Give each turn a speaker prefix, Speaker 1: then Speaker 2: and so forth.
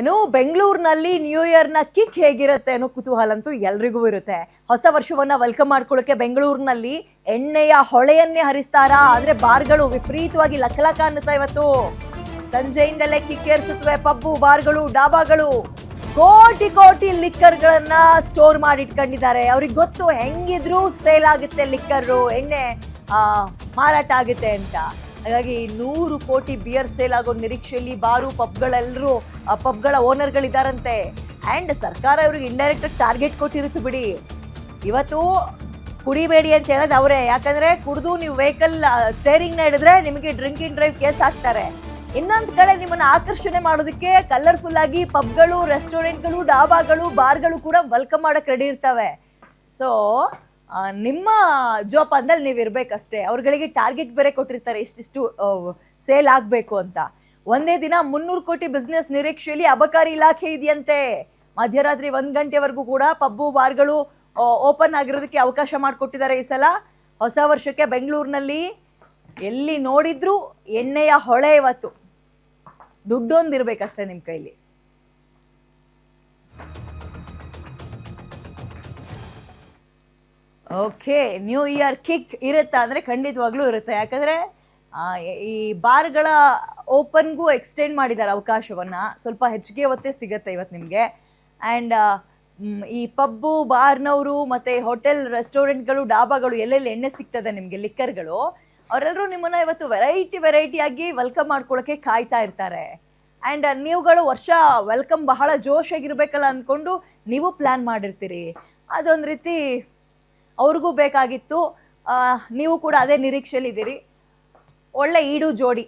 Speaker 1: ಇನ್ನು ಬೆಂಗಳೂರಿನಲ್ಲಿ new ಇಯರ್ನ kick ಹೇಗಿರುತ್ತೆ ಅನ್ನೋ ಕುತೂಹಲ ಅಂತೂ ಎಲ್ರಿಗೂ ಇರುತ್ತೆ. ಹೊಸ ವರ್ಷವನ್ನ ವೆಲ್ಕಮ್ ಮಾಡ್ಕೊಳ್ಳೋಕೆ ಬೆಂಗಳೂರಿನಲ್ಲಿ ಎಣ್ಣೆಯ ಹೊಳೆಯನ್ನೇ ಹರಿಸ್ತಾರಾ? ಆದ್ರೆ ಬಾರ್ಗಳು ವಿಪರೀತವಾಗಿ ಲಕಲಕ ಅನ್ನುತ್ತಾ ಇವತ್ತು. ಸಂಜೆಯಿಂದಲೇ ಕಿಕ್ಕೇರಿಸುತ್ತವೆ ಪಬ್ಬು, ಬಾರ್ಗಳು, ಡಾಬಾಗಳು. ಕೋಟಿ ಕೋಟಿ ಲಿಕ್ಕರ್ಗಳನ್ನ ಸ್ಟೋರ್ ಮಾಡಿ ಇಟ್ಕೊಂಡಿದ್ದಾರೆ. ಅವ್ರಿಗೆ ಗೊತ್ತು ಹೆಂಗಿದ್ರು ಸೇಲ್ ಆಗುತ್ತೆ, ಲಿಕ್ಕರು ಎಣ್ಣೆ ಮಾರಾಟ ಆಗುತ್ತೆ ಅಂತ. ಹಾಗಾಗಿ 100 ಕೋಟಿ ಬಿಯರ್ ಸೇಲ್ ಆಗೋ ನಿರೀಕ್ಷೆಯಲ್ಲಿ ಬಾರು ಪಬ್ಗಳೆಲ್ಲರೂ ಪಬ್ಗಳ ಓನರ್ಗಳಿದ್ದಾರಂತೆ. ಆ್ಯಂಡ್ ಸರ್ಕಾರ ಇವ್ರಿಗೆ ಇಂಡೈರೆಕ್ಟ್ ಟಾರ್ಗೆಟ್ ಕೊಟ್ಟಿರುತ್ತೆ ಬಿಡಿ. ಇವತ್ತು ಕುಡಿಬೇಡಿ ಅಂತ ಹೇಳೋದು ಅವರೇ. ಯಾಕಂದ್ರೆ ಕುಡಿದು ನೀವು ವೆಹಿಕಲ್ ಸ್ಟೇರಿಂಗ್ನ ಹಿಡಿದ್ರೆ ನಿಮಗೆ ಡ್ರಿಂಕ್ ಇನ್ ಡ್ರೈವ್ ಕೇಸ್ ಹಾಕ್ತಾರೆ. ಇನ್ನೊಂದು ಕಡೆ ನಿಮ್ಮನ್ನು ಆಕರ್ಷಣೆ ಮಾಡೋದಕ್ಕೆ ಕಲರ್ಫುಲ್ ಆಗಿ ಪಬ್ಗಳು, ರೆಸ್ಟೋರೆಂಟ್ಗಳು, ಡಾಬಾಗಳು, ಬಾರ್ಗಳು ಕೂಡ ವೆಲ್ಕಮ್ ಮಾಡಕ್ಕೆ ರೆಡಿ ಇರ್ತವೆ. ಸೊ ನಿಮ್ಮ ಜೋಪಾನದಲ್ಲಿ ನೀವು ಇರಬೇಕಷ್ಟೇ. ಅವ್ರುಗಳಿಗೆ ಟಾರ್ಗೆಟ್ ಬೇರೆ ಕೊಟ್ಟಿರ್ತಾರೆ, ಇಷ್ಟಿಷ್ಟು ಸೇಲ್ ಆಗಬೇಕು ಅಂತ. ಒಂದೇ ದಿನ 300 ಕೋಟಿ ಬಿಸ್ನೆಸ್ ನಿರೀಕ್ಷೆಯಲ್ಲಿ ಅಬಕಾರಿ ಇಲಾಖೆ ಇದೆಯಂತೆ. ಮಧ್ಯರಾತ್ರಿ 1 ಗಂಟೆವರೆಗೂ ಕೂಡ ಪಬ್ಬು, ಬಾರ್ಗಳು ಓಪನ್ ಆಗಿರೋದಕ್ಕೆ ಅವಕಾಶ ಮಾಡಿಕೊಟ್ಟಿದ್ದಾರೆ. ಈ ಸಲ ಹೊಸ ವರ್ಷಕ್ಕೆ ಬೆಂಗಳೂರಿನಲ್ಲಿ ಎಲ್ಲಿ ನೋಡಿದ್ರು ಎಣ್ಣೆಯ ಹೊಳೆ. ಇವತ್ತು ದುಡ್ಡೊಂದಿರ್ಬೇಕಷ್ಟೇ ನಿಮ್ಮ ಕೈಲಿ. ಓಕೆ, ನ್ಯೂ ಇಯರ್ ಕಿಕ್ ಇರುತ್ತಾ ಅಂದರೆ ಖಂಡಿತವಾಗ್ಲೂ ಇರುತ್ತೆ. ಯಾಕಂದರೆ ಈ ಬಾರ್ಗಳ ಓಪನ್ಗೂ ಎಕ್ಸ್ಟೆಂಡ್ ಮಾಡಿದ್ದಾರೆ ಅವಕಾಶವನ್ನು. ಸ್ವಲ್ಪ ಹೆಚ್ಚಿಗೆ ಹೊತ್ತೇ ಸಿಗುತ್ತೆ ಇವತ್ತು ನಿಮಗೆ. ಆ್ಯಂಡ್ ಈ ಪಬ್ಬು, ಬಾರ್ನವರು ಮತ್ತು ಹೋಟೆಲ್, ರೆಸ್ಟೋರೆಂಟ್ಗಳು, ಡಾಬಾಗಳು ಎಲ್ಲೆಲ್ಲಿ ಎಣ್ಣೆ ಸಿಗ್ತದೆ ನಿಮಗೆ, ಲಿಕ್ಕರ್ಗಳು, ಅವರೆಲ್ಲರೂ ನಿಮ್ಮನ್ನು ಇವತ್ತು ವೆರೈಟಿಯಾಗಿ ವೆಲ್ಕಮ್ ಮಾಡ್ಕೊಳ್ಳೋಕ್ಕೆ ಕಾಯ್ತಾ ಇರ್ತಾರೆ. ಆ್ಯಂಡ್ ನೀವುಗಳು ವರ್ಷ ವೆಲ್ಕಮ್ ಬಹಳ ಜೋಶಾಗಿರ್ಬೇಕಲ್ಲ ಅಂದ್ಕೊಂಡು ನೀವು ಪ್ಲ್ಯಾನ್ ಮಾಡಿರ್ತೀರಿ. ಅದೊಂದು ರೀತಿ ಅವ್ರಿಗೂ ಬೇಕಾಗಿತ್ತು. ನೀವು ಕೂಡ ಅದೇ ನಿರೀಕ್ಷೆಯಲ್ಲಿದ್ದೀರಿ. ಒಳ್ಳೆ ಈಡು ಜೋಡಿ.